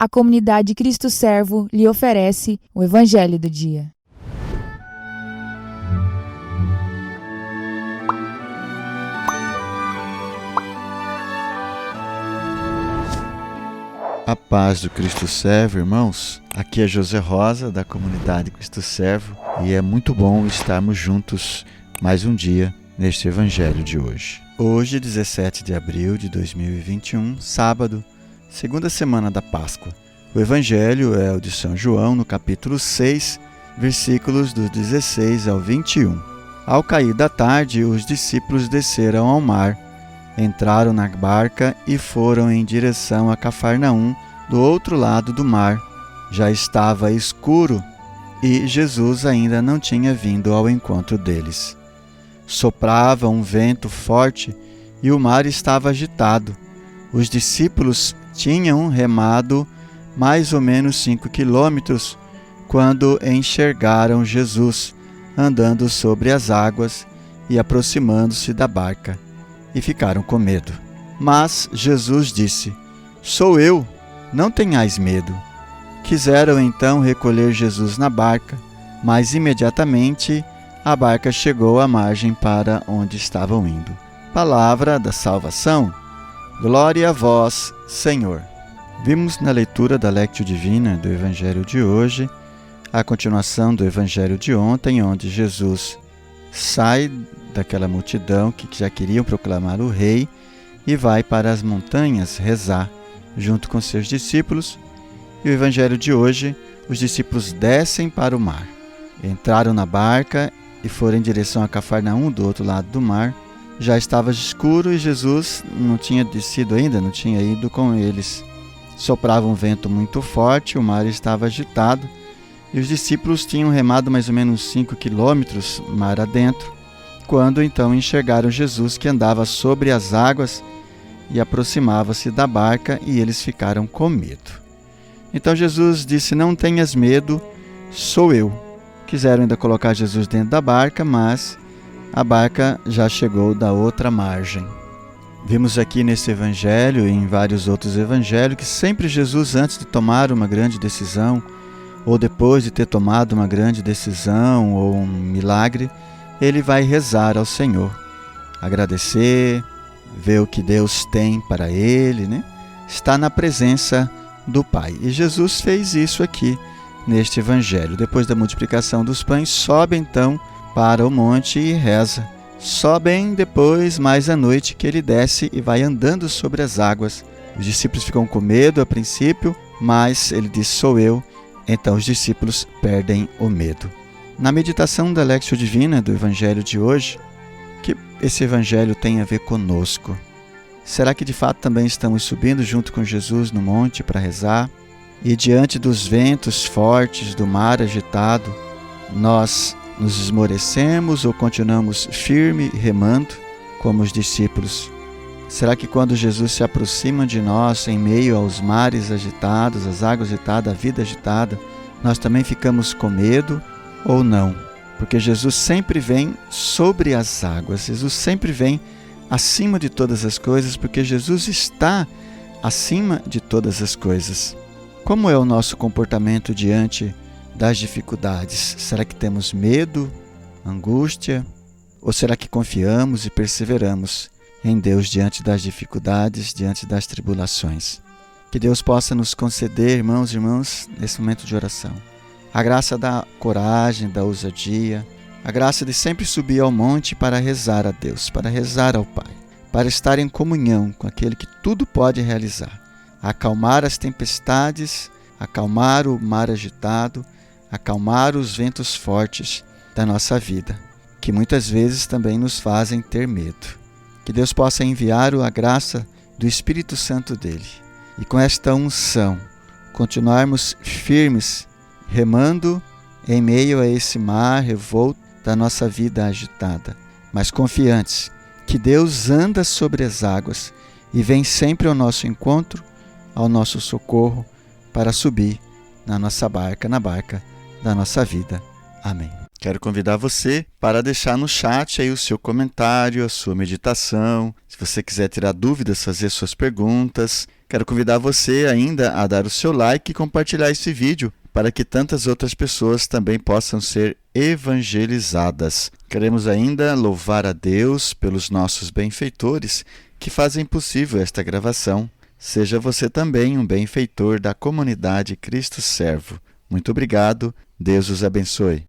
a comunidade Cristo Servo lhe oferece o Evangelho do Dia. A paz do Cristo Servo, irmãos. Aqui é José Rosa, da comunidade Cristo Servo, e é muito bom estarmos juntos mais um dia neste Evangelho de hoje. Hoje, 17 de abril de 2021, sábado, segunda semana da Páscoa. O Evangelho é o de São João, no capítulo 6, versículos do 16 ao 21. Ao cair da tarde, os discípulos desceram ao mar, entraram na barca e foram em direção a Cafarnaum, do outro lado do mar. Já estava escuro e Jesus ainda não tinha vindo ao encontro deles. Soprava um vento forte e o mar estava agitado. Os discípulos tinham remado mais ou menos 5 quilômetros quando enxergaram Jesus andando sobre as águas e aproximando-se da barca, e ficaram com medo. Mas Jesus disse: "Sou eu, não tenhais medo." Quiseram então recolher Jesus na barca, mas imediatamente a barca chegou à margem para onde estavam indo. Palavra da salvação. Glória a vós, Senhor. Vimos na leitura da Lectio Divina do Evangelho de hoje a continuação do Evangelho de ontem, onde Jesus sai daquela multidão que já queriam proclamar o rei e vai para as montanhas rezar junto com seus discípulos. E o Evangelho de hoje, os discípulos descem para o mar. Entraram na barca e foram em direção a Cafarnaum, do outro lado do mar. Já estava escuro e Jesus não tinha descido ainda, não tinha ido com eles. Soprava um vento muito forte, o mar estava agitado e os discípulos tinham remado mais ou menos 5 quilômetros mar adentro, quando então enxergaram Jesus que andava sobre as águas e aproximava-se da barca, e eles ficaram com medo. Então Jesus disse: "Não tenhas medo, sou eu." Quiseram ainda colocar Jesus dentro da barca, mas a barca já chegou da outra margem. Vimos aqui nesse evangelho e em vários outros evangelhos que sempre Jesus, antes de tomar uma grande decisão, ou depois de ter tomado uma grande decisão ou um milagre, ele vai rezar ao Senhor, agradecer, ver o que Deus tem para ele, né? Está na presença do Pai. E Jesus fez isso aqui neste evangelho. Depois da multiplicação dos pães, sobe então para o monte e reza. Só bem depois, mais à noite, que ele desce e vai andando sobre as águas. Os discípulos ficam com medo a princípio, mas ele diz: "Sou eu." Então os discípulos perdem o medo. Na meditação da Lectio Divina do Evangelho de hoje, que esse Evangelho tem a ver conosco? Será que de fato também estamos subindo junto com Jesus no monte para rezar? E diante dos ventos fortes do mar agitado, nós nos esmorecemos ou continuamos firme remando como os discípulos? Será que quando Jesus se aproxima de nós em meio aos mares agitados, as águas agitadas, a vida agitada, nós também ficamos com medo ou não? Porque Jesus sempre vem sobre as águas, Jesus sempre vem acima de todas as coisas, porque Jesus está acima de todas as coisas. Como é o nosso comportamento diante das dificuldades? Será que temos medo, angústia? Ou será que confiamos e perseveramos em Deus diante das dificuldades, diante das tribulações? Que Deus possa nos conceder, irmãos e irmãs, nesse momento de oração, a graça da coragem, da ousadia, a graça de sempre subir ao monte para rezar a Deus, para rezar ao Pai, para estar em comunhão com aquele que tudo pode realizar, acalmar as tempestades, acalmar o mar agitado, acalmar os ventos fortes da nossa vida, que muitas vezes também nos fazem ter medo. Que Deus possa enviar a graça do Espírito Santo dele, e com esta unção continuarmos firmes, remando em meio a esse mar revolto da nossa vida agitada, mas confiantes que Deus anda sobre as águas e vem sempre ao nosso encontro, ao nosso socorro, para subir na nossa barca, na barca da nossa vida. Amém. Quero convidar você para deixar no chat aí o seu comentário, a sua meditação. Se você quiser tirar dúvidas, fazer suas perguntas, Quero convidar você ainda a dar o seu like e compartilhar esse vídeo para que tantas outras pessoas também possam ser evangelizadas. Queremos ainda louvar a Deus pelos nossos benfeitores que fazem possível esta gravação. Seja você também um benfeitor da comunidade Cristo Servo. Muito obrigado. Deus os abençoe.